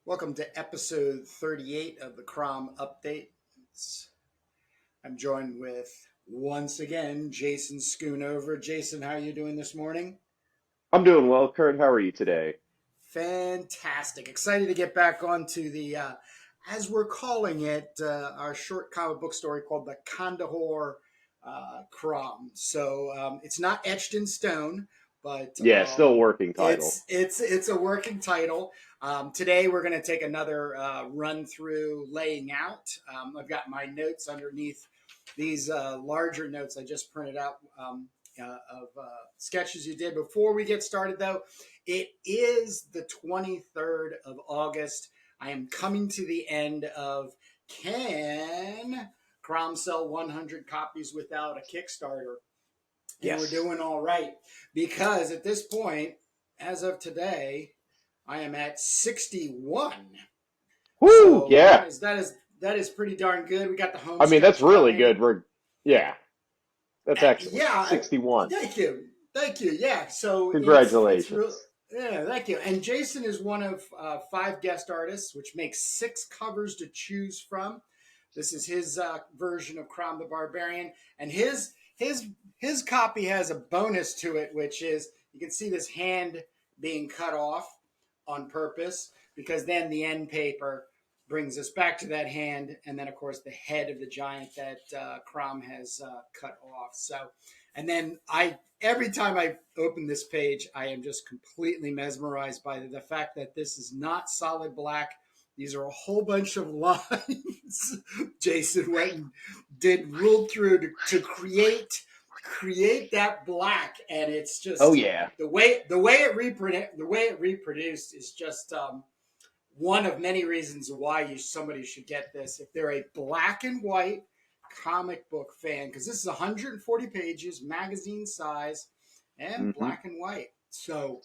Welcome to episode 38 of the CROM Updates. I'm joined with, once again, Jason Schoonover. Jason, how are you doing this morning? I'm doing well, Kurt. How are you today? Fantastic. Excited to get back onto the, as we're calling it, our short comic book story called the Kandahar CROM. So it's not etched in stone, but Yeah, still a working title. It's a working title. Today we're going to take another run through laying out. I've got my notes underneath these larger notes I just printed out of sketches you did. Before we get started, though, it is the 23rd of August. I am coming to the end of Can CROM sell 100 copies without a Kickstarter? And we're doing all right because at this point, as of today, I am at 61. Woo! So yeah, that is pretty darn good. We got the home. I mean, that's really coming. good. That's excellent. Yeah, 61. Thank you. Yeah. So Congratulations. Yeah, thank you. And Jason is one of 5 guest artists, which makes 6 covers to choose from. This is his version of Crom the Barbarian, and his copy has a bonus to it, which is you can see this hand being cut off on purpose, because then the end paper brings us back to that hand, and then of course the head of the giant that Crom has cut off. So, and then every time I open this page, I am just completely mesmerized by the fact that this is not solid black. These are a whole bunch of lines Jason went and ruled through to create that black, and it's just the way it reproduced is just one of many reasons why somebody should get this if they're a black and white comic book fan, because this is 140 pages, magazine size, and black and white. So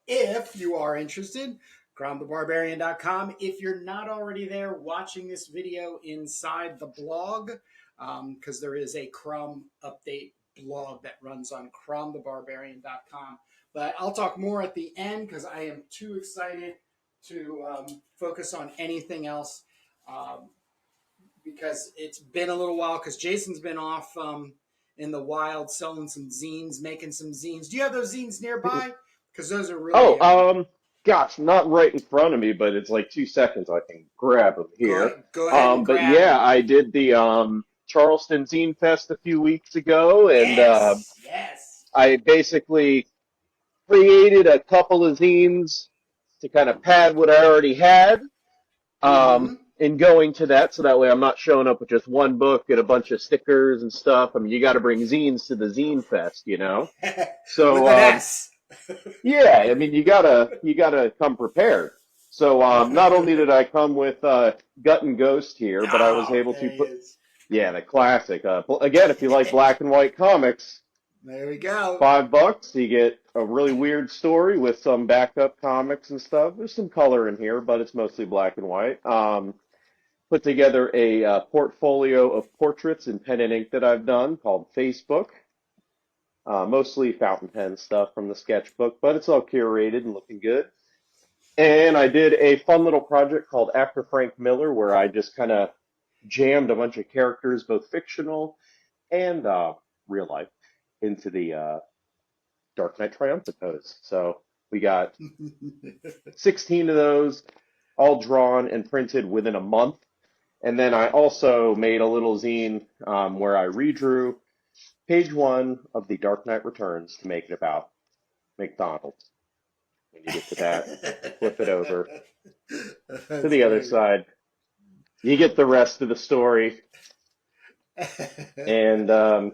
if you are interested, CromTheBarbarian.com. If you're not already there watching this video inside the blog, because there is a CROM update blog that runs on CromTheBarbarian.com. But I'll talk more at the end because I am too excited to focus on anything else, because it's been a little while, because Jason's been off in the wild selling some zines, making some zines. Do you have those zines nearby? Because those are really... Gosh, not right in front of me, but it's like 2 seconds. I can grab them here. Go ahead and but grab yeah, them. I did the Charleston Zine Fest a few weeks ago, and yes. I basically created a couple of zines to kind of pad what I already had in going to that, so that way I'm not showing up with just one book and a bunch of stickers and stuff. I mean, you got to bring zines to the Zine Fest, you know? So, with an S. yeah, I mean, you gotta come prepared. So not only did I come with Gut and Ghost here, but I was able to put, the classic. Again, if you like black and white comics, there we go. $5. You get a really weird story with some backup comics and stuff. There's some color in here, but it's mostly black and white. Put together a portfolio of portraits in pen and ink that I've done called Facebook. Mostly fountain pen stuff from the sketchbook, but it's all curated and looking good. And I did a fun little project called After Frank Miller, where I just kind of jammed a bunch of characters, both fictional and real life, into the Dark Knight Triumphant pose. So we got 16 of those, all drawn and printed within a month. And then I also made a little zine where I redrew page 1 of The Dark Knight Returns to make it about McDonald's. When you get to that, flip it over to the other side. You get the rest of the story. And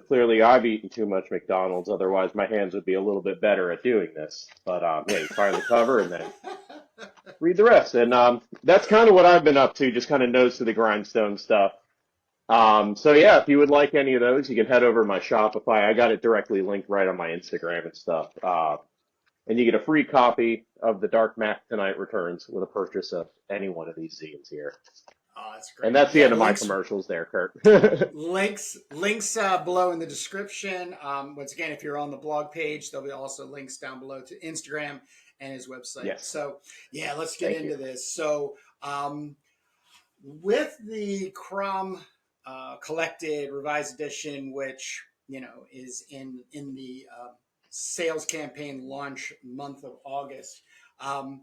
clearly I've eaten too much McDonald's, otherwise my hands would be a little bit better at doing this. But you find the cover and then read the rest. And that's kind of what I've been up to, just kind of nose to the grindstone stuff. So yeah, if you would like any of those, you can head over to my Shopify. I got it directly linked right on my Instagram and stuff. And you get a free copy of The Dark Knight Returns with a purchase of any one of these zines here. Oh, that's great. And that's the end of my commercials there, Kurt. links below in the description. Once again, if you're on the blog page, there'll be also links down below to Instagram and his website. Yes. So yeah, let's get Thank into you. this. So with the CROM collected revised edition, which is in the sales campaign launch month of August. Hmm.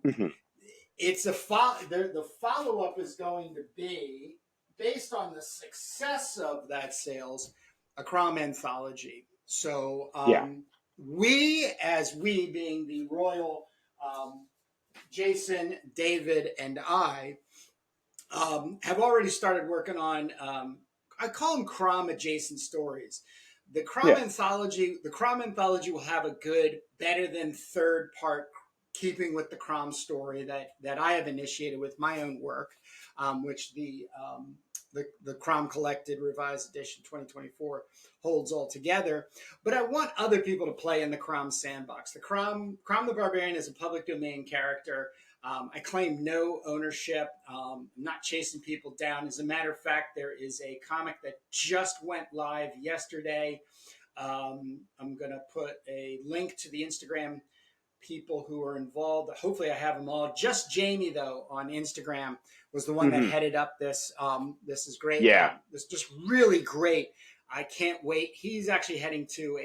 It's the follow up is going to be based on the success of that sales, a CROM anthology. So Yeah. we being the royal Jason, David, and I have already started working on. I call them CROM adjacent stories. Yeah. The CROM anthology will have a good, better than third part, keeping with the CROM story that I have initiated with my own work, which the CROM Collected Revised Edition 2024 holds all together. But I want other people to play in the CROM sandbox. The CROM the Barbarian is a public domain character. I claim no ownership. I'm not chasing people down. As a matter of fact, there is a comic that just went live yesterday. I'm going to put a link to the Instagram people who are involved. Hopefully, I have them all. Just Jamie, though, on Instagram was the one that Hmm. headed up this. This is great. Yeah. This is just really great. I can't wait. He's actually heading to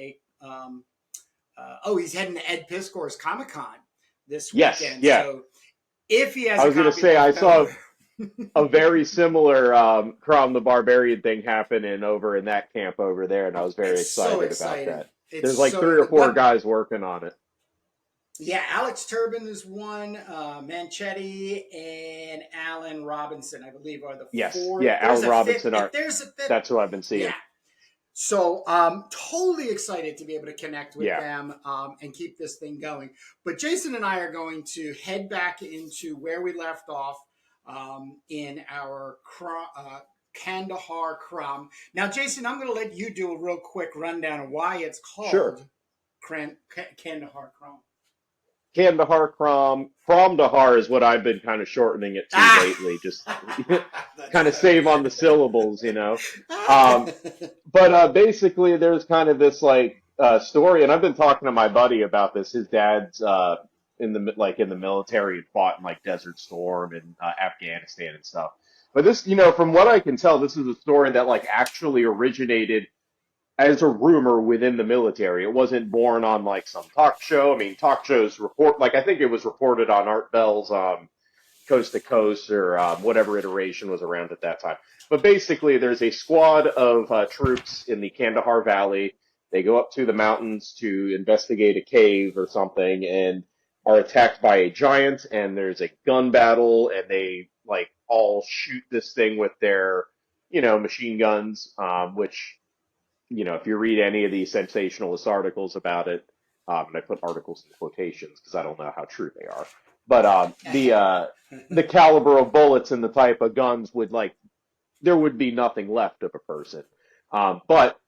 he's heading to Ed Piskor's Comic Con this Yes. weekend. Yeah. So if he has I a was gonna copy say I left saw over. a very similar Crom the Barbarian thing happening over in that camp over there, and I was very It's so excited about exciting. that. It's There's like so 3 or 4 guys working on it. yeah, Alex Turbin is one, Manchetti and Alan Robinson, I believe, are the Yes. four. Yeah. If there's Alan a fifth, Robinson if art. there's a fifth, That's who I've been seeing. yeah. So totally excited to be able to connect with Yeah. them and keep this thing going. But Jason and I are going to head back into where we left off in our Kandahar Crom. Now, Jason, I'm going to let you do a real quick rundown of why it's Sure. called Kandahar Crom. Kandahar Cromdahar is what I've been kind of shortening it to Ah! lately, just That's kind of so save on the good. syllables, Um, but basically, there's kind of this like story, and I've been talking to my buddy about this. His dad's in the military and fought in like Desert Storm and Afghanistan and stuff. But this, from what I can tell, this is a story that like actually originated as a rumor within the military. It wasn't born on like some talk show. I mean, talk shows report like I think it was reported on Art Bell's Coast to Coast or whatever iteration was around at that time. But basically, there's a squad of troops in the Kandahar Valley. They go up to the mountains to investigate a cave or something and are attacked by a giant. And there's a gun battle, and they like all shoot this thing with their, machine guns, which if you read any of these sensationalist articles about it, and I put articles in quotations because I don't know how true they are, but the caliber of bullets and the type of guns would like there would be nothing left of a person. But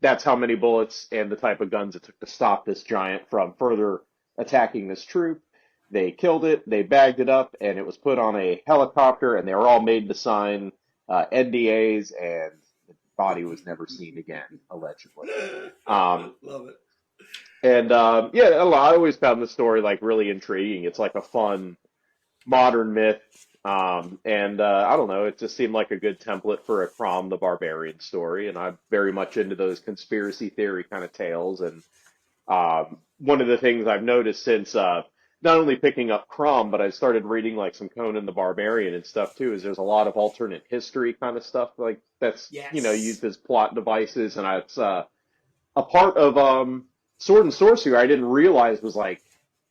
that's how many bullets and the type of guns it took to stop this giant from further attacking this troop. They killed it, they bagged it up, and it was put on a helicopter, and they were all made to sign NDAs, and the body was never seen again, allegedly. Love it. And yeah, I don't know, I always found the story like really intriguing. It's like a fun modern myth. And I don't know, it just seemed like a good template for a Crom the Barbarian story. And I'm very much into those conspiracy theory kind of tales. And one of the things I've noticed since not only picking up Crom, but I've started reading like some Conan the Barbarian and stuff too, is there's a lot of alternate history kind of stuff like that's, Yes. used as plot devices. And it's a part of Sword and Sorcery I didn't realize was like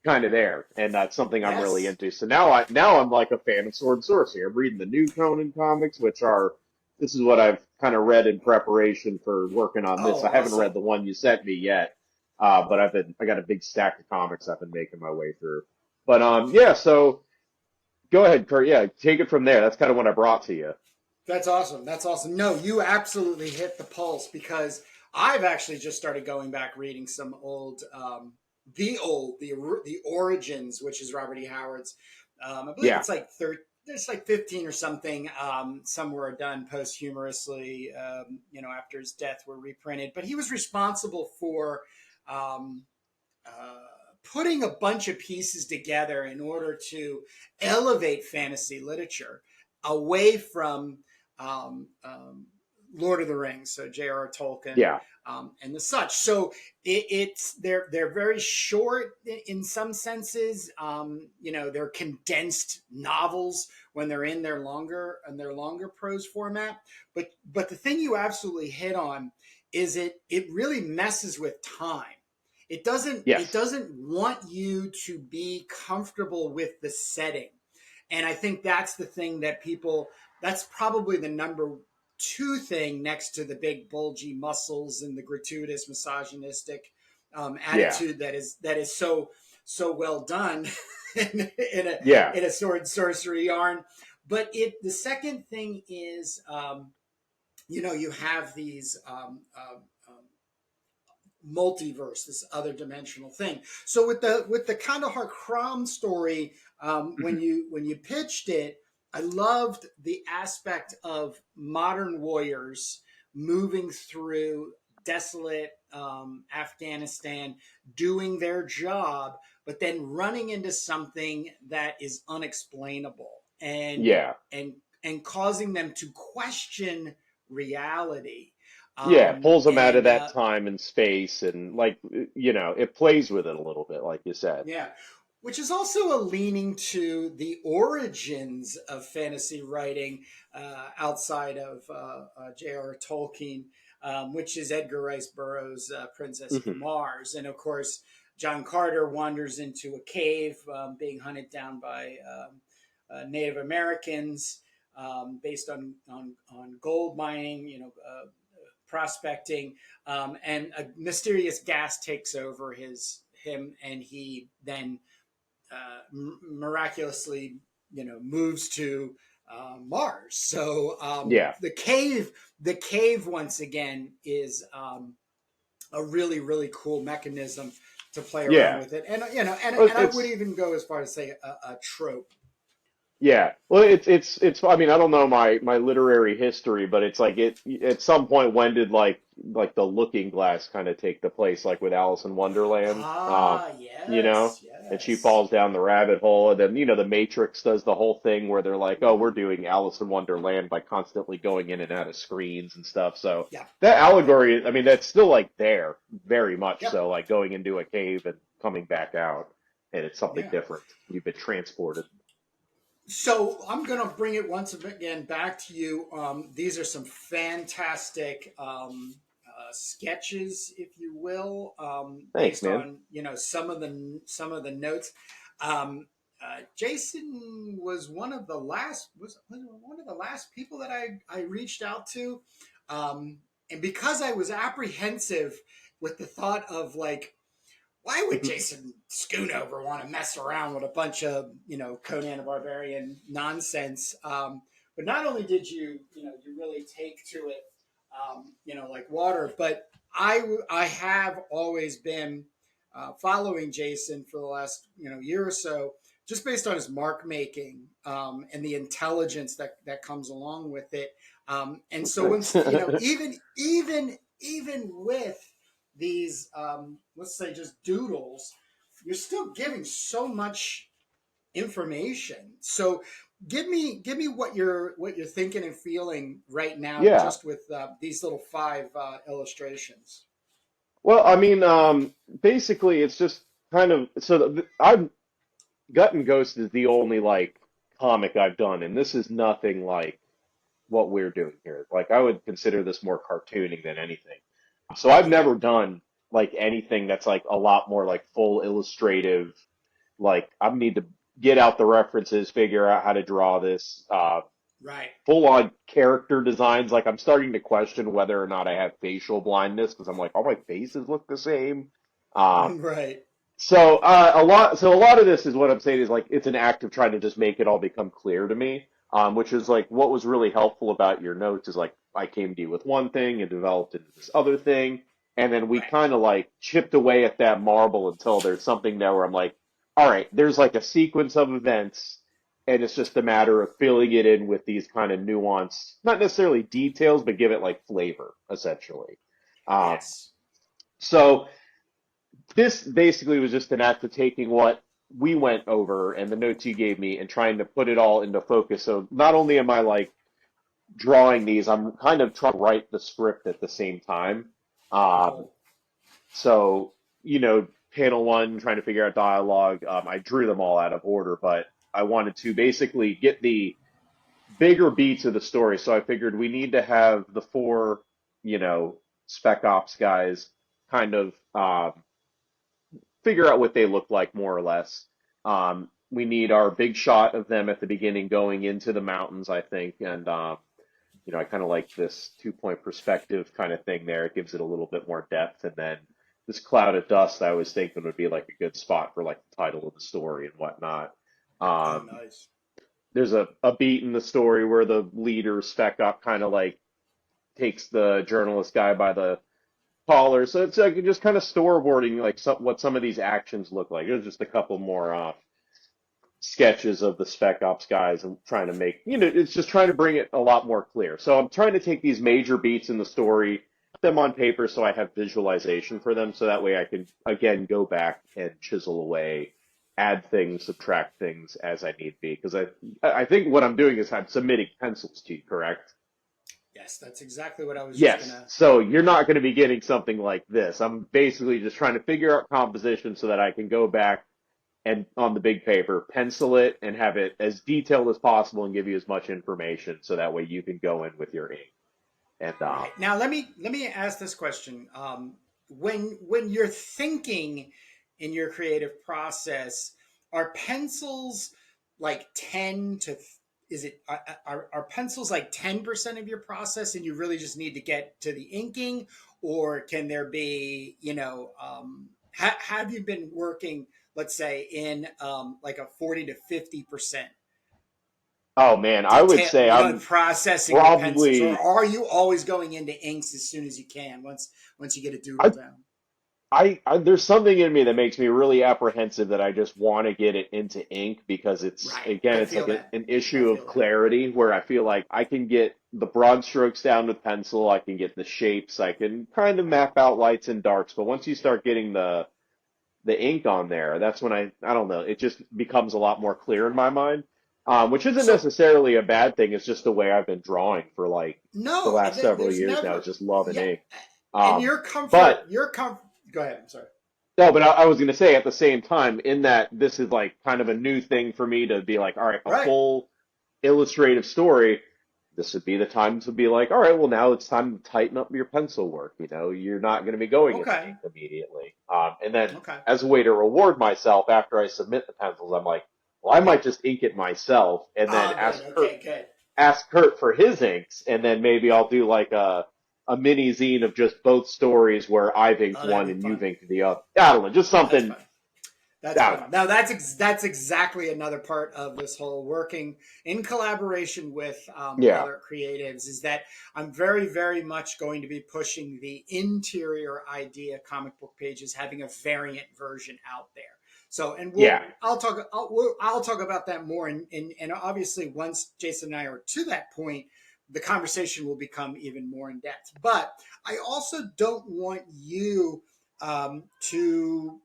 kind of there, and that's something I'm really Yes. into. So now I'm like a fan of Sword and Sorcery. I'm reading the new Conan comics, which are this is what I've kind of read in preparation for working on this. Oh, I haven't read awesome. the one you sent me yet, but I got a big stack of comics I've been making my way through. But yeah, so go ahead, Kurt. Yeah, take it from there. That's kind of what I brought to you. That's awesome. That's awesome. No, you absolutely hit the pulse because I've actually just started going back reading some the origins, which is Robert E. Howard's. I believe Yeah, it's like there's like 15 or something. Some were done posthumously, after his death were reprinted. But he was responsible for um, uh, putting a bunch of pieces together in order to elevate fantasy literature away from um, um, Lord of the Rings, so J.R.R. Tolkien, Yeah. and the such. So they're very short in some senses. They're condensed novels when they're in their longer prose format. But the thing you absolutely hit on is it really messes with time. It Yes. doesn't want you to be comfortable with the setting. And I think that's the thing that's probably the number two thing next to the big bulgy muscles and the gratuitous misogynistic Yeah. attitude that is so well done Yeah. in a sword and sorcery yarn. But the second thing is, you have these multiverse, this other dimensional thing. So with the Kandahar CROM story, when Mhm. you pitched it, I loved the aspect of modern warriors moving through desolate Afghanistan, doing their job, but then running into something that is unexplainable Yeah. and and causing them to question reality. Yeah. It pulls them out of And that time and space, and like, it plays with it a little bit, like you said. Yeah, which is also a leaning to the origins of fantasy writing outside of J.R.R. Tolkien, which is Edgar Rice Burroughs' Princess of Hmm. Mars. And of course, John Carter wanders into a cave being hunted down by Native Americans based on gold mining, prospecting, and a mysterious gas takes over him, and he then miraculously, moves to Mars. So Yeah. the cave once again is a really really cool mechanism to play around Yeah. with it, and and I would It's even go as far as say a trope. Yeah. Well, it's I mean, I don't know my literary history, but it's like it at some point, when did like the Looking Glass kind of take the place, like with Alice in Wonderland? Ah, You know, yes, and she yes. falls down the rabbit hole, and then the Matrix does the whole thing where they're like, "Oh, we're doing Alice in Wonderland by constantly going in and out of screens and stuff." So Yeah, that yeah, allegory, I mean, that's still like there, very much yep, so, like going into a cave and coming back out, and it's something yeah. different. You've been transported. So I'm going to bring it once again back to you. These are some fantastic sketches, if you will, Thanks, based man. on some of the notes. Jason was one of the last people that I reached out to, and because I was apprehensive with the thought of like, why would Jason Schoonover want to mess around with a bunch of Conan the Barbarian nonsense? But not only did you really take to it, like water, but I have always been following Jason for the last year or so, just based on his mark making and the intelligence that comes along with it. And so once even with these let's say just doodles, you're still giving so much information. So give me what you're thinking and feeling right now, Yeah. just with these little five illustrations. Well, I mean, basically, it's just kind of I'm Gut and Ghost is the only like comic I've done, and this is nothing like what we're doing here. Like, I would consider this more cartooning than anything. So I've Okay. never done like anything that's like a lot more like full illustrative. Like, I need to get out the references, figure out how to draw this. Right. Full on character designs. Like, I'm starting to question whether or not I have facial blindness, because I'm like, all my faces look the same. Um, Right. so a lot of this is what I'm saying is like it's an act of trying to just make it all become clear to me. Which is like what was really helpful about your notes is like I came to you with one thing and developed into this other thing, and then we Right. kind of like chipped away at that marble until there's something there where I'm like, all right, there's like a sequence of events, and it's just a matter of filling it in with these kind of nuanced, not necessarily details, but give it like flavor, essentially. Um, Yes. so This basically was just an act of taking what we went over and the notes you gave me and trying to put it all into focus. So not only am I like drawing these, I'm kind of trying to write the script at the same time. Um, Cool. so, panel one, trying to figure out dialogue, I drew them all out of order, but I wanted to basically get the bigger beats of the story. So I figured we need to have the four, spec ops guys kind of figure out what they look like more or less. We need our big shot of them at the beginning going into the mountains, I think, and I kind of like this 2 point perspective kind of thing there. It gives it a little bit more depth, and then this cloud of dust I was thinking would be like a good spot for like the title of the story and whatnot. Oh, Um, nice. there's a beat in the story where the leader spec up kind of like takes the journalist guy by the collar. So it's like just kind of storyboarding like what some of these actions look like. There's just a couple more sketches of the spec ops guys and trying to make, it's just trying to bring it a lot more clear. So I'm trying to take these major beats in the story, put them on paper so I have visualization for them. So that way I can, again, go back and chisel away, add things, subtract things as I need be. Because I think what I'm doing is I'm submitting pencils to you, correct? Yes, that's exactly what I was just Yes. gonna. So you're not going to be getting something like this. I'm basically just trying to figure out composition so that I can go back and on the big paper, pencil it and have it as detailed as possible and give you as much information so that way you can go in with your ink. And Right now, let me ask this question. When you're thinking in your creative process, are pencils like 10 to is it are pencils like 10% of your process and you really just need to get to the inking, or can there be, have you been working, let's say, in like a 40 to 50% oh man, I would detail, say in I'm processing your pencils, or probably are you always going into inks as soon as you can once you get a doodle I down? there's something in me that makes me really apprehensive that I just want to get it into ink because it's Right, again I it's feel like that. an I issue of feel that. clarity where I feel like I can get the broad strokes down with pencil, I can get the shapes, I can kind of map out lights and darks, but once you start getting the ink on there, that's when I don't know, it just becomes a lot more clear in my mind. Which isn't So necessarily a bad thing. It's just the way I've been drawing for like the no, last several there's years now. It's never, just loving yeah, ink. and Um, but your comfort. Go ahead. I'm sorry. no, but I was going to say at the same time, in that this is like kind of a new thing for me to be like, all right, a Right. full illustrative story. This would be the time to be like, all right, well, now it's time to tighten up your pencil work. You're not going to be going into Okay. ink immediately. And then Okay. as a way to reward myself after I submit the pencils, I'm like, well, I might just ink it myself and then Ah, good. Okay. Good. ask Kurt for his inks, and then maybe I'll do like a mini zine of just both stories where I've inked Oh, that'd one be and you've fun. inked the other. I don't know, just That's something. fun. That's I don't fun. know. Now that's exactly another part of this whole working in collaboration with Yeah, other creatives, is that I'm very, very much going to be pushing the interior idea comic book pages having a variant version out there. So, and yeah, I'll talk about that more. And obviously once Jason and I are to that point, the conversation will become even more in depth. But I also don't want you to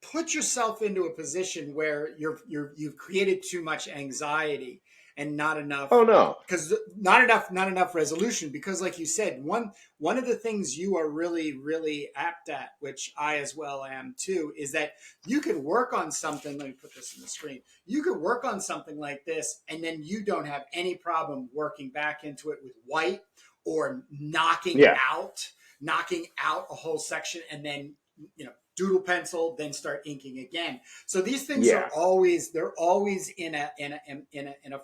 put yourself into a position where you've created too much anxiety and not enough, oh no, because not enough resolution, because like you said, one of the things you are really apt at, which I as well am too, is that you can work on something. Let me put this on the screen. You could work on something like this and then you don't have any problem working back into it with white, or yeah, knocking out a whole section, and then doodle pencil, then start inking again. So these things are yeah, always, they're always in a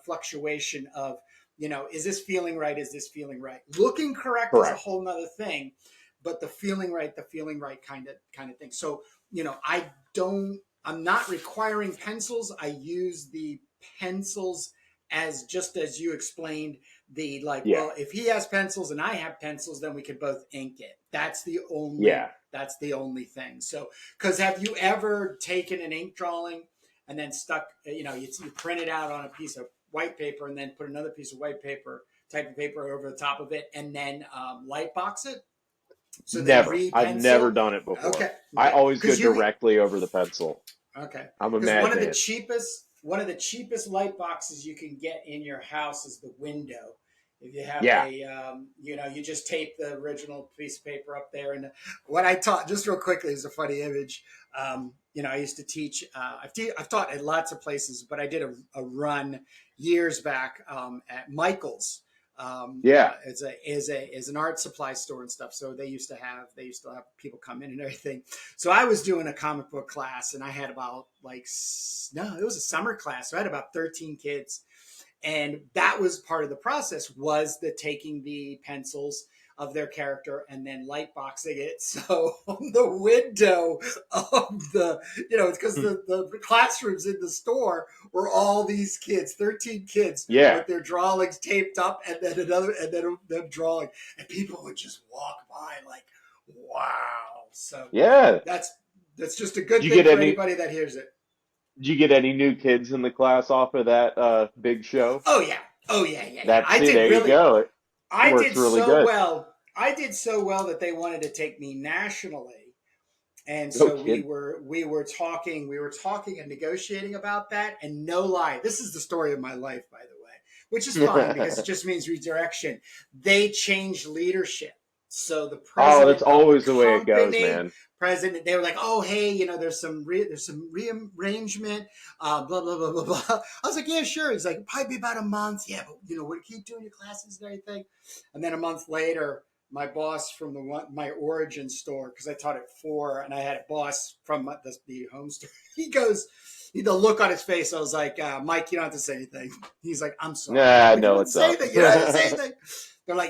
fluctuation of, is this feeling right? Is this feeling right? Looking correct is a correct. whole nother thing, but the feeling right kind of thing. So, I'm not requiring pencils. I use the pencils as, just as you explained, the like, Yeah, well, if he has pencils and I have pencils, then we could both ink it. yeah. That's the only thing. So, because have you ever taken an ink drawing and then stuck, you print it out on a piece of white paper and then put another piece of white paper, type of paper over the top of it, and then light box it? So they Never. I've never re-pencil. done it before. Okay, I okay, always go because you directly over the pencil. okay, I'm a because madman. one of the cheapest light boxes you can get in your house is the window. If you have Yeah. you just tape the original piece of paper up there. And what I taught, just real quickly, is a funny image. I used to teach. I've taught at lots of places, but I did a run years back at Michael's. Yeah. Is an art supply store and stuff. So they used to have people come in and everything. So I was doing a comic book class, and I had about no, it was a summer class. So I had about 13 kids, and that was part of the process, was the taking the pencils of their character and then light boxing it. So on the window of it's because the classrooms in the store were all these kids, 13 kids Yeah. with their drawings taped up, and then them drawing, and people would just walk by like, wow. So Yeah. that's just a Did good you thing get for any anybody that hears it. did you get any new kids in the class off of that big show? Oh yeah. Oh yeah, yeah, yeah. That's see, there you go. It I works did really so good. well. I did so well that they wanted to take me nationally. And No so kidding. we were talking and negotiating about that. And no lie, this is the story of my life, by the way, which is fine because it just means redirection. They changed leadership. So the Oh, that's president of the always the way it goes, company, man. they were like, oh, hey, there's some rearrangement, blah, blah, blah, blah, blah. I was like, yeah, sure. He's like, probably be about a month. Yeah, but we keep doing your classes and everything. And then a month later, my boss from my origin store, because I taught at 4, and I had a boss from the home store. He goes, the look on his face. I was like, Mike, you don't have to say anything. He's like, I'm sorry. Nah, I'm like, you no, don't have to it's say up. anything. You don't have to say anything.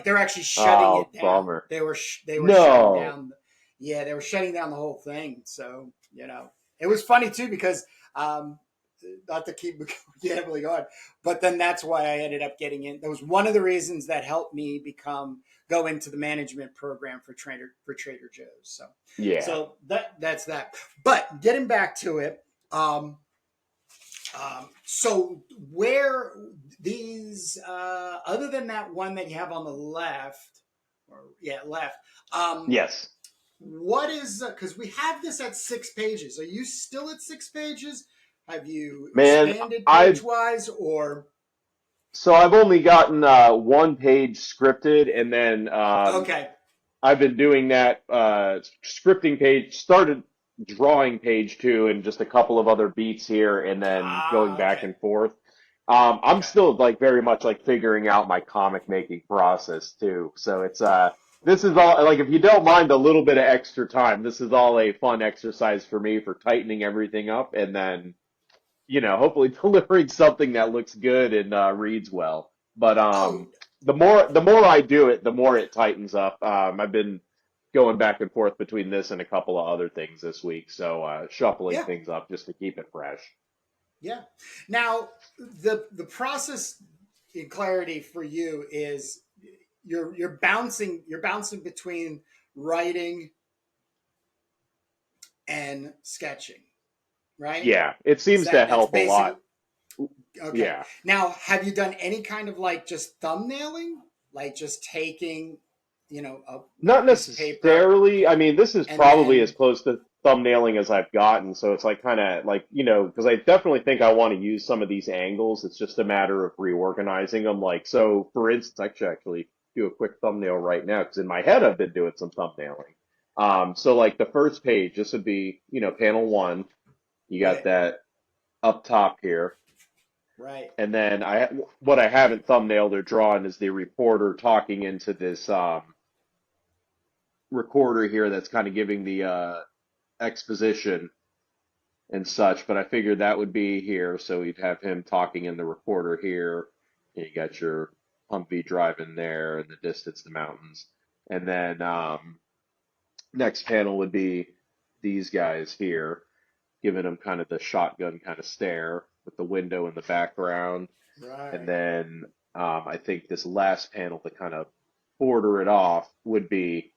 They're actually shutting Oh, it down. bummer. They were shutting No. down. Yeah, they were shutting down the whole thing. So it was funny too because not to keep gambling on, but then that's why I ended up getting in. That was one of the reasons that helped me go into the management program for Trader Joe's. Yeah. So that's that. But getting back to it, so where these other than that one that you have on the left, left. Yes. What is because we have this at 6 pages? Are you still at 6 pages? Have you Man, expanded I've page wise or? so I've only gotten one page scripted, and then Okay. I've been doing that scripting page, started drawing page 2, and just a couple of other beats here, and then going back Okay. and forth. I'm Okay. still like very much like figuring out my comic making process too. So it's this is all like if you don't mind a little bit of extra time, this is all a fun exercise for me for tightening everything up, and then hopefully delivering something that looks good and reads well. But Oh, the more I do it, the more it tightens up. I've been going back and forth between this and a couple of other things this week, so shuffling yeah. things up just to keep it fresh. Yeah. Now, the process in clarity for you is you're bouncing between writing and sketching, right? Yeah, it seems to That's help a basically lot. okay. Yeah. Now, have you done any kind of like just thumbnailing, like just taking, a Not piece of paper necessarily. I mean, this is and probably as then close to thumbnailing as I've gotten, so it's like kind of like, because I definitely think I want to use some of these angles. It's just a matter of reorganizing them. Like, so for instance, I should actually do a quick thumbnail right now because in my head I've been doing some thumbnailing. So like the first page, this would be, panel 1. You got right, that up top here. right, And then what I haven't thumbnailed or drawn is the reporter talking into this recorder here that's kind of giving the exposition and such, but I figured that would be here, so you'd have him talking in the recorder here. And you got your Humvee driving there, in the distance, the mountains. And then next panel would be these guys here, giving them kind of the shotgun kind of stare with the window in the background. And right. then I think this last panel to kind of border it off would be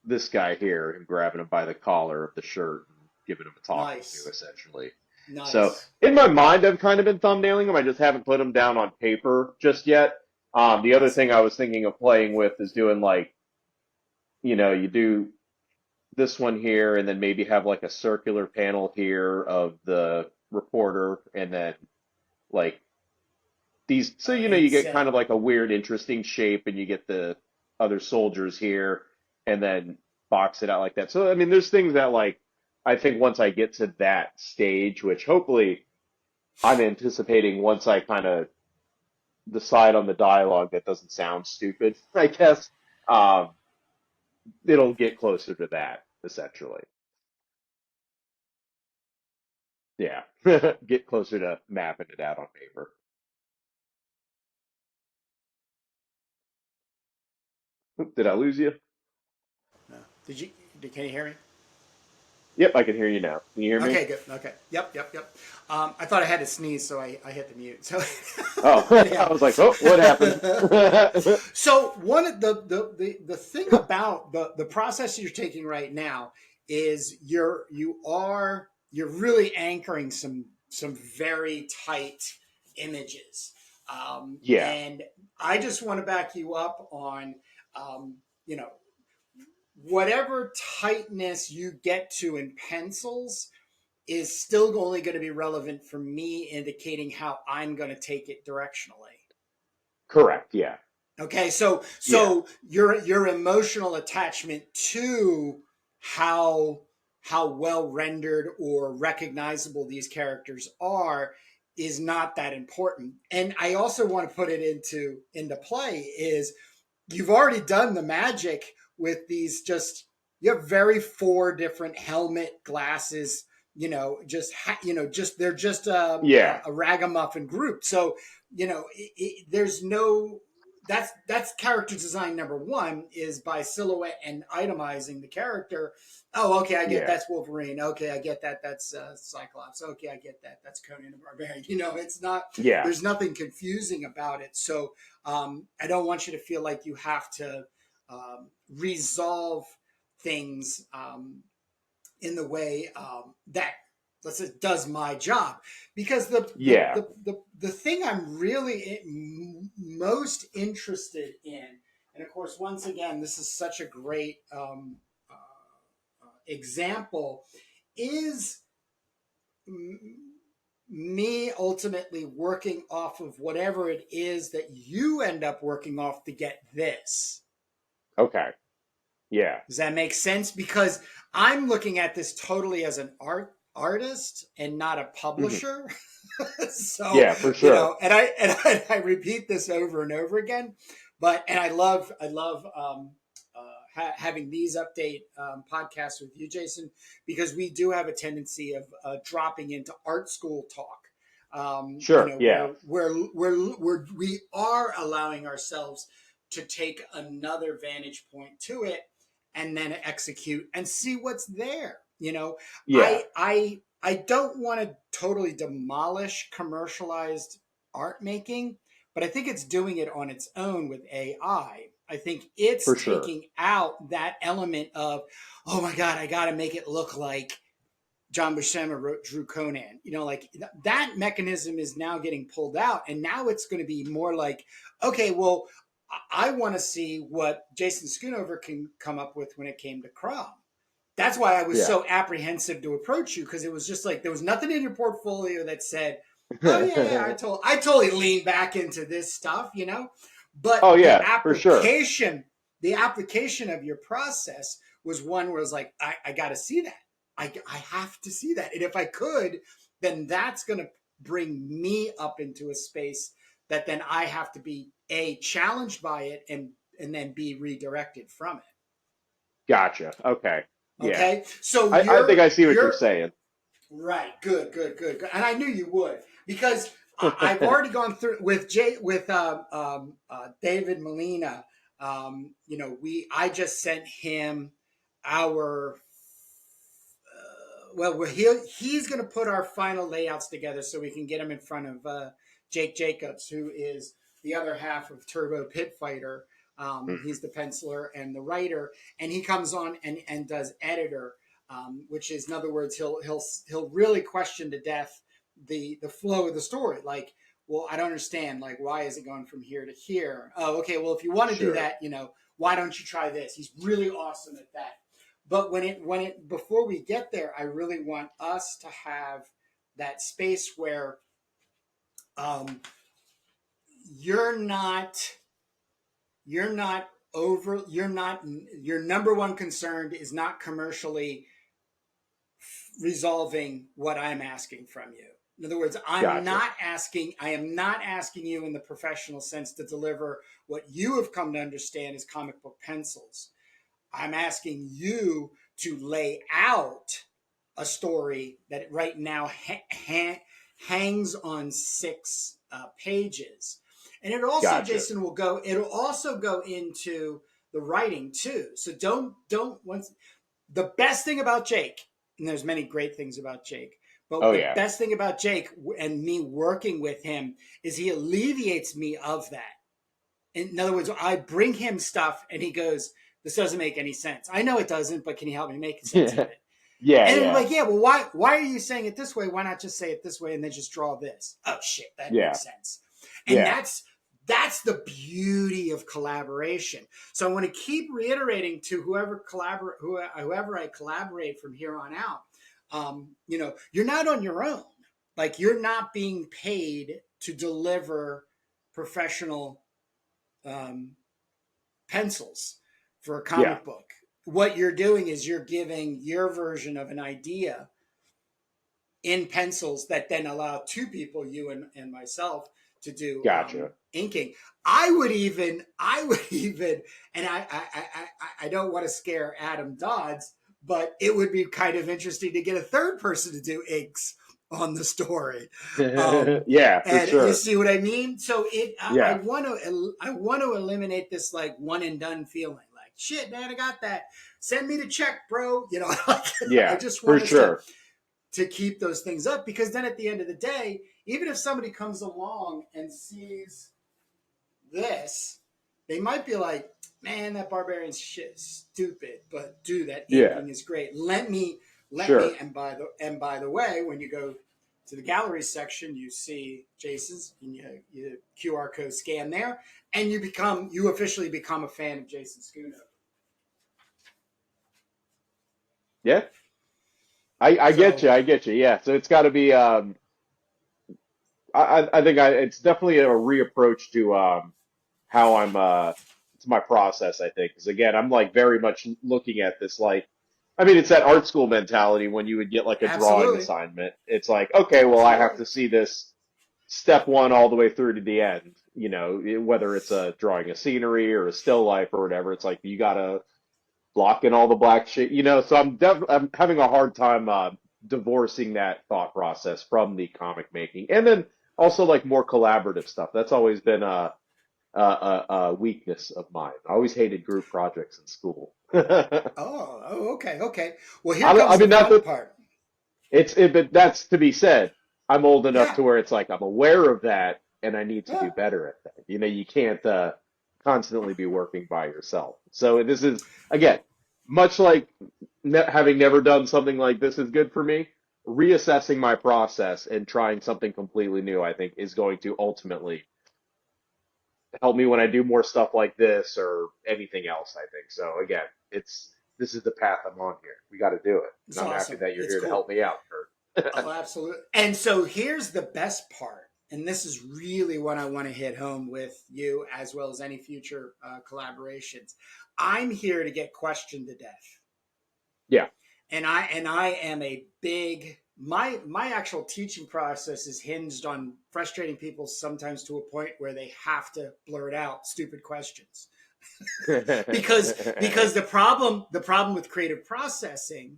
this guy here and grabbing him by the collar of the shirt and giving him a talking to, Nice, essentially. So nice. in my mind, I've kind of been thumbnailing them. I just haven't put them down on paper just yet. The other Awesome. thing I was thinking of playing with is doing like you do this one here, and then maybe have like a circular panel here of the reporter, and then like these, so you get kind of like a weird, interesting shape, and you get the other soldiers here, and then box it out like that. So I mean, there's things that like I think once I get to that stage, which hopefully I'm anticipating once I kind of decide on the dialogue that doesn't sound stupid, I guess, um, it'll get closer to that essentially. Yeah, get closer to mapping it out on paper. Oop, did I lose you? No. Can you hear me? Yep, I can hear you now. Can you hear me? Okay, good. Okay. Yep, yep, yep. I thought I had to sneeze, so I hit the mute. So Oh, anyhow. I was like, oh, what happened? So one of the thing about the process you're taking right now is you're really anchoring some very tight images. Yeah, And I just want to back you up on um, you know whatever tightness you get to in pencils is still only going to be relevant for me, indicating how I'm going to take it directionally. correct. Yeah, Okay, so yeah, your emotional attachment to how how well rendered or recognizable these characters are is not that important. And I also want to put it into play is you've already done the magic with these just you have very four different helmet glasses, just they're just yeah, a ragamuffin group. So there's no that's character design number one is by silhouette and itemizing the character. Oh, okay, I get yeah, that's Wolverine. Okay, I get that that's Cyclops. Okay, I get that that's Conan the Barbarian. It's not yeah, there's nothing confusing about it. So I don't want you to feel like you have to resolve things in the way that let's say does my job because yeah. the thing I'm really most interested in, and of course once again this is such a great example, is me ultimately working off of whatever it is that you end up working off to get this. Okay. Yeah. Does that make sense? Because I'm looking at this totally as an artist and not a Hmm. publisher. So Yeah, for sure. I repeat this over and over again. But and I love having these update podcasts with you, Jason, because we do have a tendency of dropping into art school talk. Sure. Yeah. We are allowing ourselves to take another vantage point to it and then execute and see what's there. Yeah. I don't want to totally demolish commercialized art making, but I think it's doing it on its own with AI. I think it's For sure. taking out that element of, oh my God, I got to make it look like John Buscema wrote Drew Conan. That mechanism is now getting pulled out, and now it's going to be more like, okay, well, I want to see what Jason Schoonover can come up with when it came to CROM. That's why I was Yeah. so apprehensive to approach you because it was just like there was nothing in your portfolio that said, "Oh yeah, I totally lean back into this stuff." But Oh yeah, for sure. the application of your process was one where I was like, I got to see that. I have to see that. And if I could, then that's going to bring me up into a space that then I have to be A, challenged by it and then be redirected from it. Gotcha. Okay. Yeah. Okay. So I think I see what you're saying. right. Good, good, good, good. And I knew you would because I've already gone through with David Molina. I just sent him our he's going to put our final layouts together so we can get them in front of Jake Jacobs, who is the other half of Turbo Pit Fighter. Mhm. He's the penciler and the writer, and he comes on and does editor, which is, in other words, he'll really question to death the flow of the story. Like, well, I don't understand. Like, why is it going from here to here? Oh, okay. Well, if you want to do Sure. that, why don't you try this? He's really awesome at that. But before we get there, I really want us to have that space where um, you're not you're not over you're not your number one concern is not commercially resolving what I'm asking from you. In other words, I am Gotcha. not asking you in the professional sense to deliver what you have come to understand as comic book pencils. I'm asking you to lay out a story that right now hangs on 6 pages. And it also, Gotcha. Jason, it'll also go into the writing too. So once the best thing about Jake, and there's many great things about Jake, but Oh the yeah. best thing about Jake and me working with him is he alleviates me of that. In other words, I bring him stuff and he goes, this doesn't make any sense. I know it doesn't, but can you help me make sense of Yeah. it? Yeah. And I'm Yeah. like, yeah, well, why are you saying it this way? Why not just say it this way and then just draw this? Oh shit, that Yeah. makes sense. And Yeah. that's the beauty of collaboration. So I want to keep reiterating to whoever I collaborate from here on out. You're not on your own. Like you're not being paid to deliver professional um, pencils for a Yeah. comic book. What you're doing is you're giving your version of an idea in pencils that then allow 2 people, you and myself, to do Gotcha. inking. I would even, and I don't want to scare Adam Dodds, but it would be kind of interesting to get a third person to do inks on the story. Yeah, for And you sure. see what I mean? So I Yeah. want to eliminate this like one and done feeling. Like shit, man, I got that. Send me the check, bro. I Yeah, just for want us to sure. keep those things up because then at the end of the day, even if somebody comes along and sees this, they might be like, "Man, that barbarian's shit is stupid," but dude, that Yeah, inking is great. Let me. sure. And by the way, when you go to the gallery section, you see Jason's, and you QR code scan there, and you officially become a fan of Jason Schoonover. Yeah. I get So you. I get you. Yeah. So it's got to be I think it's definitely a reapproach to how I'm it's my process, I think. Because again, I'm like very much looking at this like I mean, it's that art school mentality when you would get like a drawing absolutely, assignment. It's like, okay, well, I have absolutely. to see this step one all the way through to the end, whether it's a drawing a scenery or a still life or whatever. It's like you gotta block in all the black shit, So I'm having a hard time divorcing that thought process from the comic making, and then also like more collaborative stuff. That's always been a weakness of mine. I always hated group projects in school. Oh, okay, okay. Well, here I comes the mean, not fun that part. but that's to be said. I'm old enough Yeah. to where it's like I'm aware of that, and I need to do Yeah. better at that. You can't constantly be working by yourself. So this is again, much like having never done something like this is good for me. Reassessing my process and trying something completely new, I think, is going to ultimately help me when I do more stuff like this or anything else, I think. So again, this is the path I'm on here. We got to do it. And It's I'm happy awesome. that you're It's here to help cool. me out, Kurt. Oh, absolutely. And so here's the best part. And this is really what I want to hit home with you as well as any future collaborations. I'm here to get questioned to death. Yeah. And I am a big my actual teaching process is hinged on frustrating people sometimes to a point where they have to blurt out stupid questions. Because the problem with creative processing,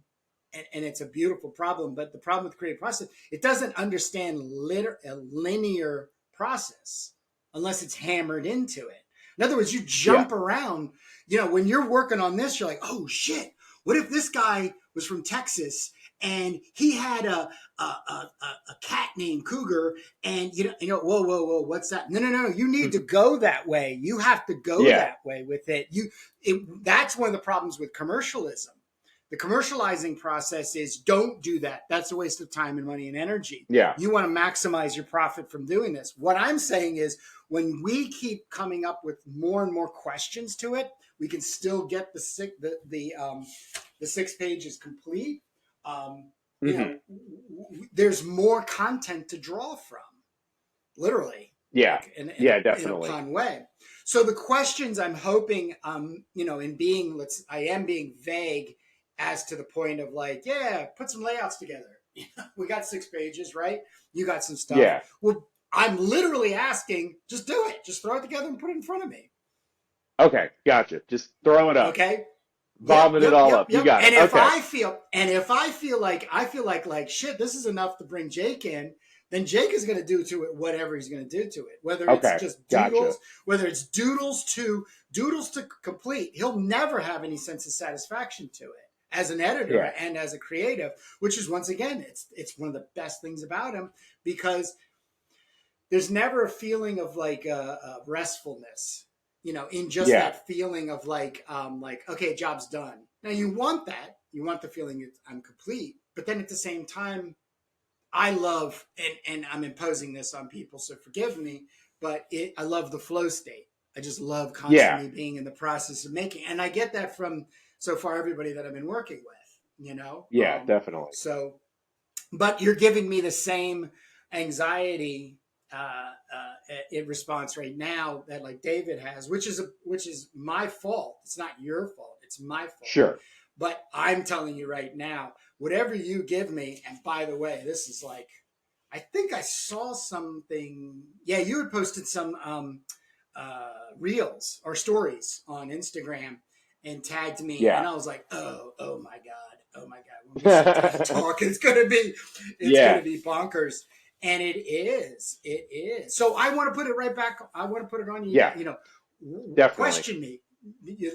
and it's a beautiful problem, but the problem with creative process, it doesn't understand a linear process unless it's hammered into it. In other words, you Yeah. jump around. When you're working on this, you're like, oh shit, what if this guy was from Texas and he had a cat named Cougar, and whoa, what's that? No, you need to go that way. You have to go Yeah. that way with it. That's one of the problems with commercialism. The commercializing process is don't do that. That's a waste of time and money and energy. Yeah. You want to maximize your profit from doing this. What I'm saying is when we keep coming up with more and more questions to it, we can still get the 6 pages complete. You know, there's more content to draw from, literally. Yeah. Like in Definitely. a fun way. So the questions I'm hoping, you know, I am being vague as to the point of like, yeah, put some layouts together. We got 6 pages, right? You got some stuff. Yeah. Well, I'm literally asking, just do it. Just throw it together and put it in front of me. Okay. Gotcha. Just throw it up. Okay. Vomit it all up. You got and it. if Okay. I feel like shit, this is enough to bring Jake in, then Jake is going to do to it whatever he's going to do to it. Whether it's just doodles, whether it's doodles to complete, he'll never have any sense of satisfaction to it as an editor and as a creative, which is once again, it's one of the best things about him, because there's never a feeling of like restfulness, you know, in just that feeling of like, okay, job's done. Now you want that. You want the feeling that I'm complete. But then at the same time, I love, and I'm imposing this on people, so forgive me, but I love the flow state. I just love constantly being in the process of making. And I get that from so far everybody that I've been working with, you know? Yeah, definitely. So, but you're giving me the same anxiety in response right now that like David has, which is my fault. It's not your fault. It's my fault. Sure. But I'm telling you right now, whatever you give me, and by the way, this is like, I think I saw something. Yeah, you had posted some reels or stories on Instagram and tagged me, and I was like, oh my god, when we sit down and talk, it's gonna be bonkers. And it is. So I want to put it right back. I want to put it on you. Yeah. You know, definitely. Question me.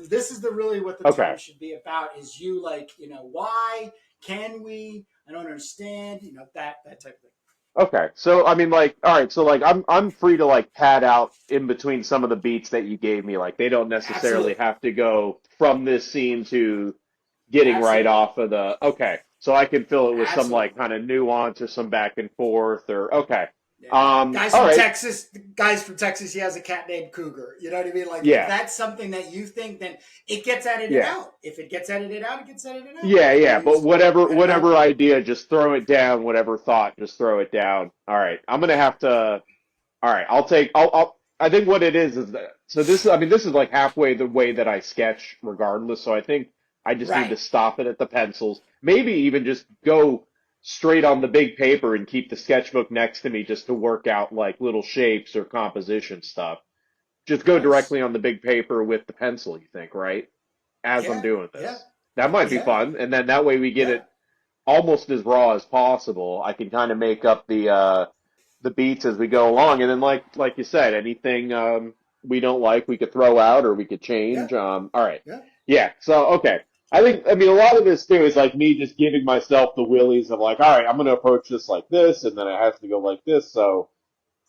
This is really what the time should be about. Is you like, you know, why can we? I don't understand. You know, that type of thing. Okay. So I mean, like, all right. So like, I'm free to like pad out in between some of the beats that you gave me. Like, they don't necessarily have to go from this scene to getting right off of the. Okay. So I can fill it with some like kind of nuance or some back and forth or Yeah. Guys from Texas, he has a cat named Cougar. You know what I mean? Like, if that's something that you think, then it gets edited out. If it gets edited out, it gets edited out. Yeah. But whatever idea, just throw it down. Whatever thought, just throw it down. All right. I'm going to have to, all right. I think what it is that, so this is like halfway the way that I sketch regardless. So I think I just need to stop it at the pencils. Maybe even just go straight on the big paper and keep the sketchbook next to me just to work out like little shapes or composition stuff. Just go directly on the big paper with the pencil, you think, right? As I'm doing this. Yeah. That might be fun. And then that way we get it almost as raw as possible. I can kind of make up the beats as we go along. And then like you said, anything we don't like, we could throw out or we could change. All right. Yeah. So, okay. I mean, a lot of this too is like me just giving myself the willies of like, all right, I'm going to approach this like this, and then it has to go like this. So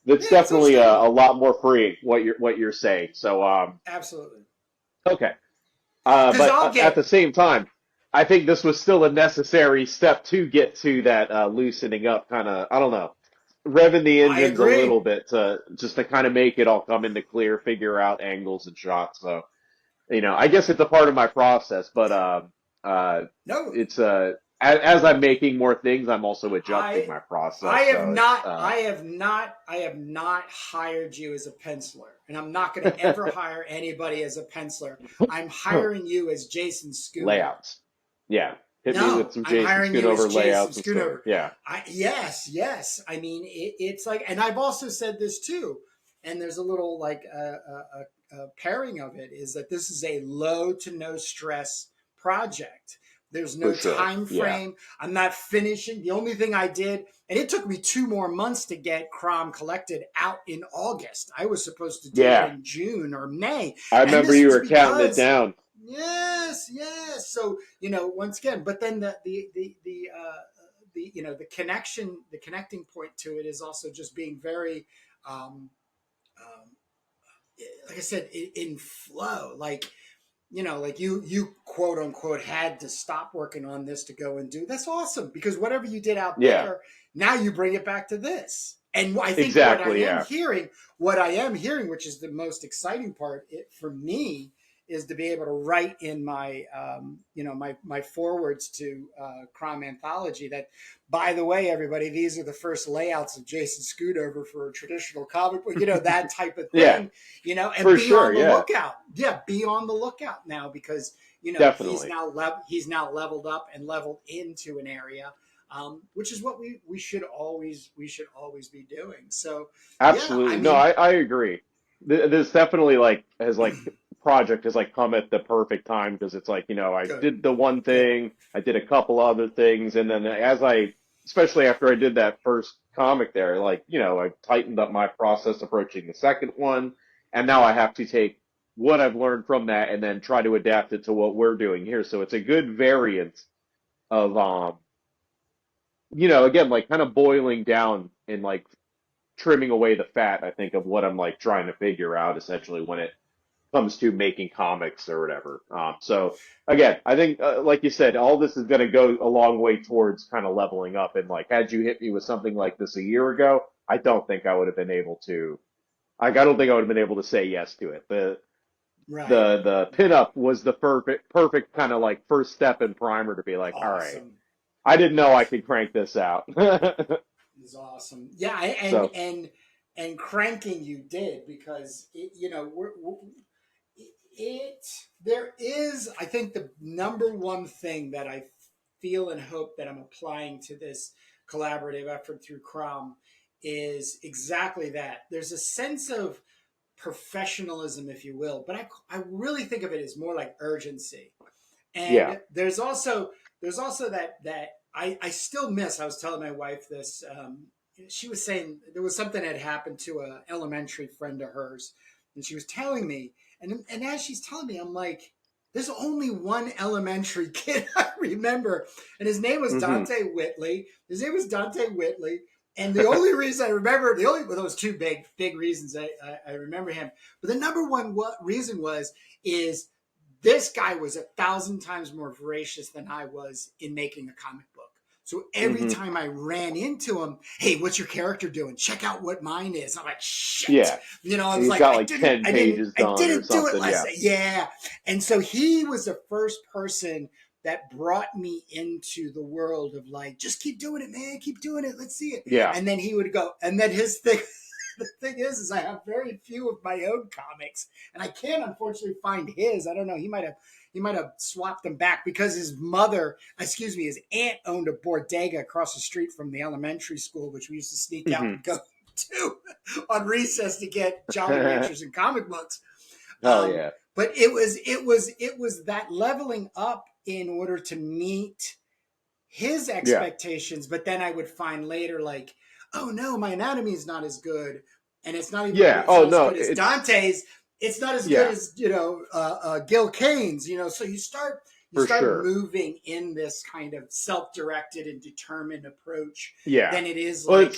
that's definitely a lot more freeing what you're saying. So, absolutely. Okay. But at the same time, I think this was still a necessary step to get to that loosening up kind of, I don't know, revving the engines a little bit to kind of make it all come into clear, figure out angles and shots. So, you know, I guess it's a part of my process, but it's as I'm making more things, I'm also adjusting my process. I have not hired you as a penciler, and I'm not going to ever hire anybody as a penciler. I'm hiring you as Jason Schoonover. Layouts. Yeah. Hit me with some Jason Schoonover layouts and stuff. Yeah. Yes. I mean, it's like, and I've also said this too, and there's a little like pairing of it is that this is a low to no stress project. There's no time frame. I'm not finishing. The only thing I did, and it took me 2 more months to get CROM collected out in August. I was supposed to do it in June or May. I remember you were counting it down. Yes. So, you know, once again, but then the connecting point to it is also just being very, like I said, in flow. Like like you quote unquote had to stop working on this to go and do. That's awesome, because whatever you did out Yeah, there, now you bring it back to this. And I think exactly. Yeah. what I am hearing, which is the most exciting part for me, is to be able to write in my, my forwards to Crom Anthology that, by the way, everybody, these are the first layouts of Jason Schoonover for a traditional comic book, that type of Yeah, thing, and for be sure. on the Yeah, lookout. Yeah, be on the lookout now, because definitely. he's now leveled up and leveled into an area, which is what we should always be doing. So yeah, I Absolutely. No, mean, I agree. This definitely like has like project has like come at the perfect time because it's like, I good, did the one good, thing, I did a couple other things, and then especially after I did that first comic there, like, I tightened up my process approaching the second one, and now I have to take what I've learned from that and then try to adapt it to what we're doing here. So it's a good variant of again, like kind of boiling down and like trimming away the fat, I think, of what I'm like trying to figure out essentially when it comes to making comics or whatever. So again, I think, like you said, all this is going to go a long way towards kind of leveling up. And like, had you hit me with something like this a year ago, I don't think I would have been able to. Like, I don't think I would have been able to say yes to it. right, The right, pinup was the perfect kind of like first step and primer to be like, all right, awesome. I didn't know I could crank this out. Is awesome. Yeah, So and cranking you did, because it there is, I think, the number one thing that I feel and hope that I'm applying to this collaborative effort through Crom is exactly that. There's a sense of professionalism, if you will, but I really think of it as more like urgency. yeah. And there's also that I still miss. I was telling my wife this. She was saying there was something that had happened to a elementary friend of hers, and she was telling me, and as she's telling me, I'm like, there's only one elementary kid I remember, and his name was Hmm. Dante Whitley. His name was Dante Whitley. And the only reason I remember, well, those two big reasons I remember him, but the number one reason is this guy was 1,000 times more voracious than I was in making a comic book. So every Hmm. time I ran into him, hey, what's your character doing? Check out what mine is. I'm like, shit. Yeah. I And was he's like, got I like didn't, 10 I didn't, pages I done or didn't do it something. last Yeah. day. Yeah. And so he was the first person that brought me into the world of like, just keep doing it, man. Keep doing it. Let's see it. Yeah. And then he would go, and then his thing, the thing is I have very few of my own comics, and I can't unfortunately find his. I don't know. He might have swapped them back because his aunt owned a bodega across the street from the elementary school, which we used to sneak out Hmm. and go to on recess to get Jolly Ranchers and comic books. Hell Um, yeah. but it was that leveling up in order to meet his Yeah. expectations. But then I would find later, like, oh no, my anatomy is not as good, and Yeah. it's Oh, not as no, good as it's, Dante's. It's not as good yeah, as Gil Kane's. So you for start sure. moving in this kind of self-directed and determined approach. Yeah. Then it is Well, like,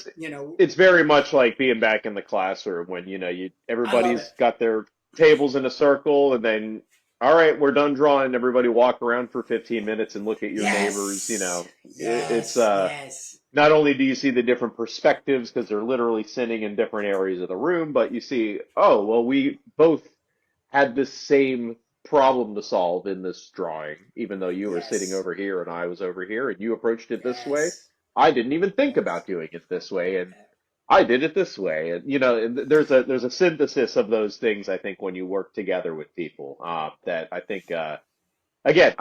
it's very much like being back in the classroom when, I love it. everybody's got their tables in a circle and then, all right, we're done drawing. Everybody walk around for 15 minutes and look at your neighbors. Yes, It's, yes, yes. not only do you see the different perspectives because they're literally sitting in different areas of the room, but you see, oh, well, we both had this same problem to solve in this drawing, even though you were sitting Yes, over here and I was over here and you approached it this way. yes, I didn't even think yes. about doing it this way and I did it this way. And there's a synthesis of those things I think when you work together with people that I think again,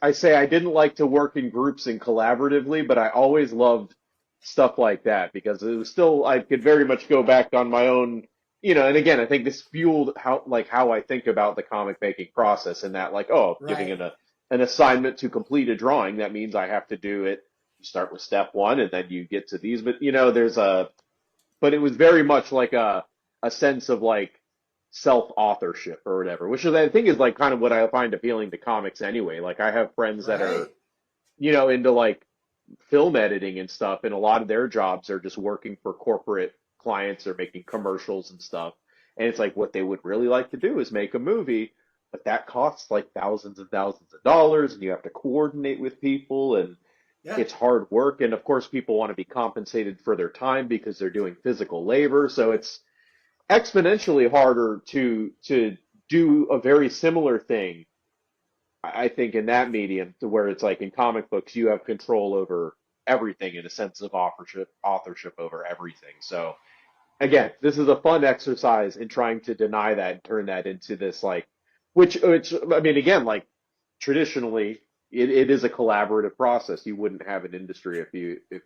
I say I didn't like to work in groups and collaboratively, but I always loved stuff like that because it was still, I could very much go back on my own, and again, I think this fueled how I think about the comic making process and that like, oh, giving Right. an assignment to complete a drawing, that means I have to do it. You start with step one and then you get to these, but but it was very much like a sense of like self authorship or whatever, which is I think is like kind of what I find appealing to comics anyway. Like I have friends that are Right. into like film editing and stuff, and a lot of their jobs are just working for corporate clients or making commercials and stuff. And it's like what they would really like to do is make a movie, but that costs like thousands and thousands of dollars, and you have to coordinate with people, and Yeah. it's hard work. And of course, people want to be compensated for their time because they're doing physical labor. So it's exponentially harder to do a very similar thing, I think, in that medium, to where it's like in comic books, you have control over everything in a sense of authorship over everything. So again, this is a fun exercise in trying to deny that and turn that into this like, which I mean, again, like traditionally, it is a collaborative process. You wouldn't have an industry if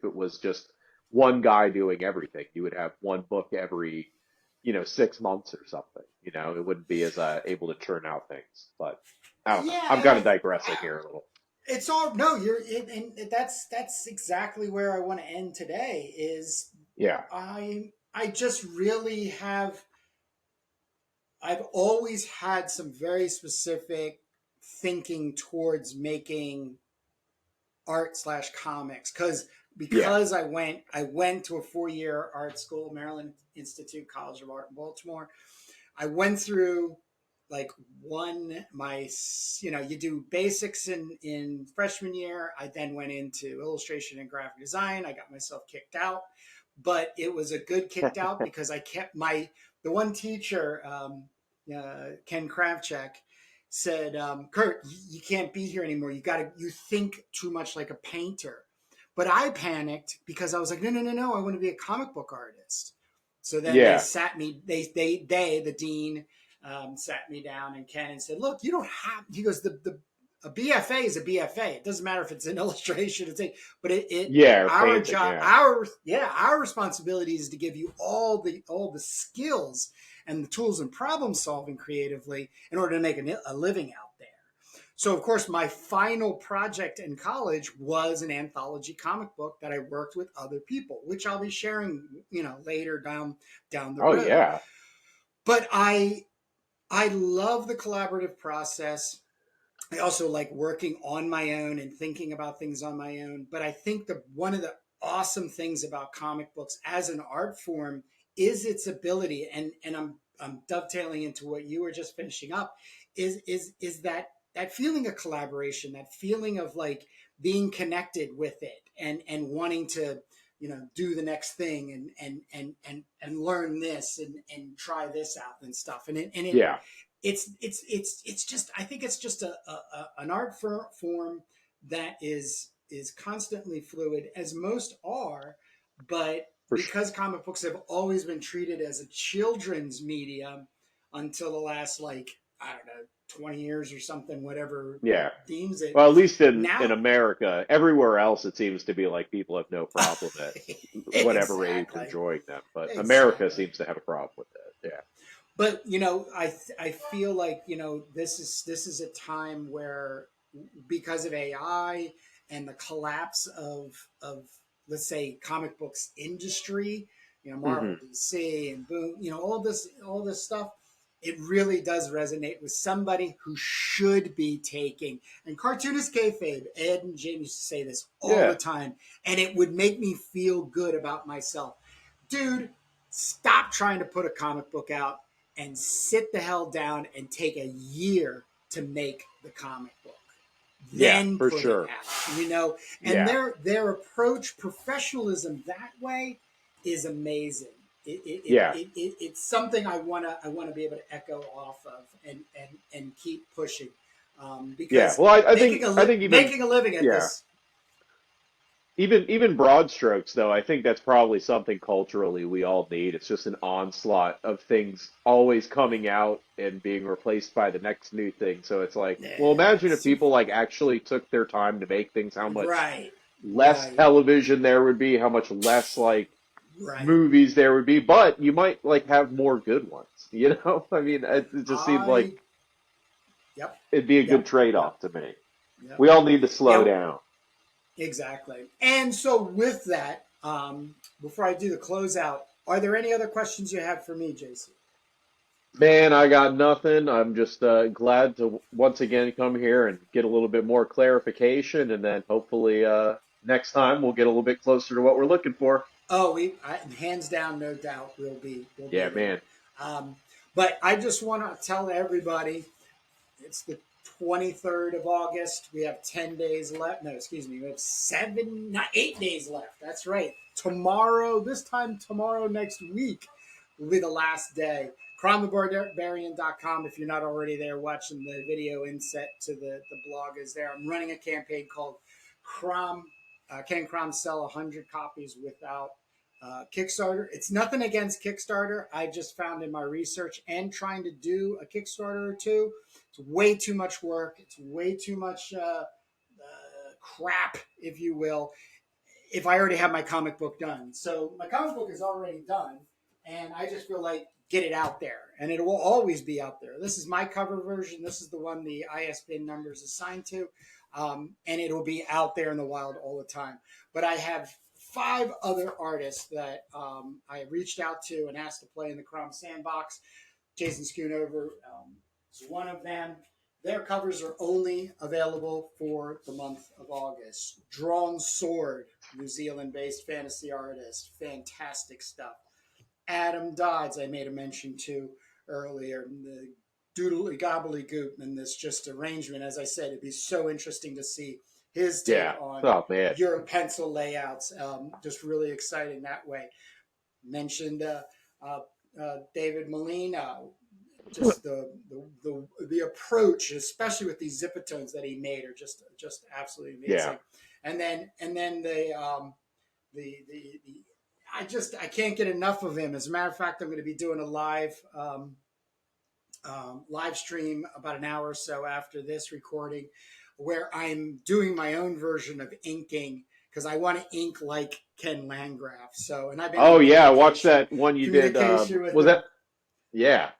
it was just one guy doing everything. You would have one book every, 6 months or something. It wouldn't be as able to churn out things. But I don't know. Yeah, I'm and kind of digressing here a little. it's all no. And that's exactly where I want to end today. Is Yeah, I just really have. I've always had some very specific thinking towards making art slash comics yeah, because I went to a 4-year art school, Maryland Institute College of Art in Baltimore. I went through like you do basics in freshman year. I then went into illustration and graphic design. I got myself kicked out, but it was a good kicked out because I kept the one teacher, Ken Kravchuk, said, Kurt, you can't be here anymore. You think too much like a painter. But I panicked because I was like, no, no, no, no. I want to be a comic book artist. So then they yeah, sat me, the dean, sat me down, and Ken, and said, look, you don't have, he goes, a BFA is a BFA. It doesn't matter if it's an illustration, but yeah. Or our painting. job, Yeah, our responsibility is to give you all the skills and the tools and problem solving creatively in order to make a living out there. So, of course, my final project in college was an anthology comic book that I worked with other people, which I'll be sharing, later down the oh road. yeah, But I love the collaborative process. I also like working on my own and thinking about things on my own. But I think one of the awesome things about comic books as an art form is its ability, and I'm dovetailing into what you were just finishing up, is that feeling of collaboration, that feeling of like being connected with it and wanting to do the next thing and learn this and try this out and stuff and yeah, it's just I think it's just an art form that is constantly fluid, as most are, but for sure. because comic books have always been treated as a children's medium until the last, like, I don't know, 20 years or something, whatever Yeah. deems it Well, at least in now. America, everywhere else it seems to be like people have no problem at whatever age Exactly. enjoying them, but America Exactly. seems to have a problem with it. Yeah. But I feel like this is a time where, because of AI and the collapse of let's say comic books industry, Marvel, Hmm. DC, and boom, all this stuff, it really does resonate with somebody who should be taking, and cartoonist kayfabe, Ed and Jim used to say this all the Yeah. time, and it would make me feel good about myself. Dude, stop trying to put a comic book out and sit the hell down and take a year to make the comic book, Yeah, then for put it sure. out. And Yeah. their approach, professionalism that way, is amazing. Yeah. It's something I want to be able to echo off of and keep pushing, Yeah. because Well, I making think a I think even making a living at yeah. this. Even broad strokes, though, I think that's probably something culturally we all need. It's just an onslaught of things always coming out and being replaced by the next new thing. So it's like, well, Yeah, imagine if it's too people far. like actually took their time to make things, how much Right, less right, television there would be, how much less like right. movies there would be, but you might like have more good ones, you know? I mean, it just seems like I Yep, it'd be a good yep, yep, trade-off to me. yep. We all need to slow Yeah, down. exactly. And so, with that, before I do the closeout, are there any other questions you have for me, Jason? Man, I got nothing. I'm just glad to once again come here and get a little bit more clarification, and then hopefully next time we'll get a little bit closer to what we're looking for. Oh, hands down, no doubt, we'll be Yeah, there. man. Um, but I just want to tell everybody, It's the 23rd of August. We have 10 days left. No, excuse me. We have 8 days left. That's right. Tomorrow, this time tomorrow next week will be the last day. CromTheBarbarian.com. If you're not already there watching the video inset to the blog is there. I'm running a campaign called Crom. Can Crom sell 100 copies without Kickstarter? It's nothing against Kickstarter. I just found in my research and trying to do a Kickstarter or two, it's way too much work. It's way too much crap, if you will, if I already have my comic book done. So my comic book is already done, and I just feel like get it out there, and it will always be out there. This is my cover version. This is the one the ISBN number is assigned to, and it will be out there in the wild all the time. But I have 5 other artists that I reached out to and asked to play in the CROM Sandbox. Jason Schoonover is one of them. Their covers are only available for the month of August. Drawn Sword, New Zealand-based fantasy artist. Fantastic stuff. Adam Dodds, I made a mention to earlier. The doodly gobbledygook and this just arrangement. As I said, it'd be so interesting to see his take on your pencil layouts. Just really exciting that way. Mentioned David Molina. Just the approach, especially with these zipatones that he made, are just absolutely amazing. Yeah. And then I can't get enough of him. As a matter of fact, I'm going to be doing a live stream about an hour or so after this recording, where I'm doing my own version of inking because I want to ink like Ken Landgraf. So, and I've been I watched that one you did. Was that? Yeah.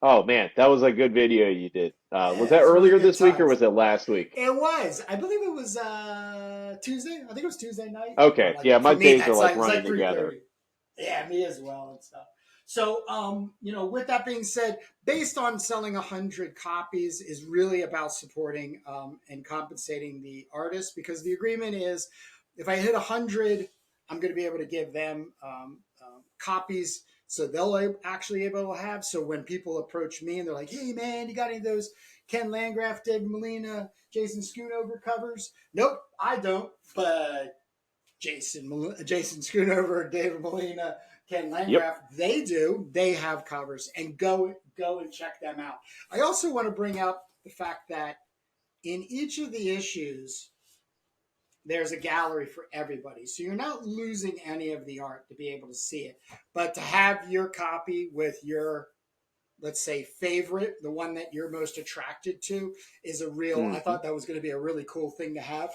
Oh man, that was a good video you did. Was that earlier this week or was it last week? It was. I believe it was Tuesday. I think it was Tuesday night. Okay. Yeah, my days are like running together. Yeah, me as well and stuff. So, with that being said, based on selling 100 copies is really about supporting and compensating the artist, because the agreement is if I hit 100, I'm going to be able to give them copies. So they'll actually able to have. So when people approach me and they're like, "Hey man, you got any of those Ken Landgraf, David Molina, Jason Schoonover covers?" Nope, I don't. But Jason Schoonover, David Molina, Ken Landgraf, they do. They have covers, and go and check them out. I also want to bring up the fact that in each of the issues, there's a gallery for everybody. So you're not losing any of the art to be able to see it. But to have your copy with your, let's say, favorite, the one that you're most attracted to, is a real, I thought that was going to be a really cool thing to have.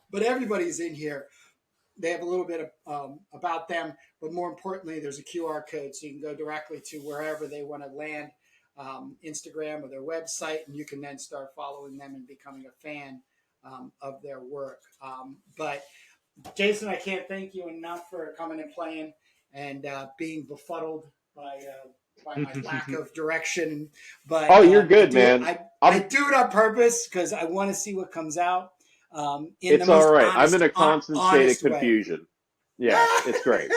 But everybody's in here. They have a little bit of, about them. But more importantly, there's a QR code. So you can go directly to wherever they want to land, Instagram or their website. And you can then start following them and becoming a fan of their work. But Jason, I can't thank you enough for coming and playing and being befuddled by my lack of direction. But you're good, man. I do it on purpose because I want to see what comes out. It's all right. I'm in a constant state of confusion. Yeah, it's great.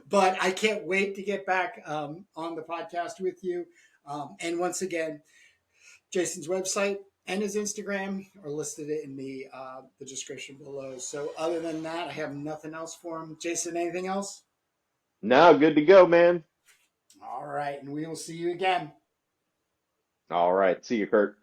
But I can't wait to get back on the podcast with you. And once again, Jason's website and his Instagram are listed in the description below. So other than that, I have nothing else for him. Jason, anything else? No, good to go, man. All right, and we will see you again. All right. See you, Kurt.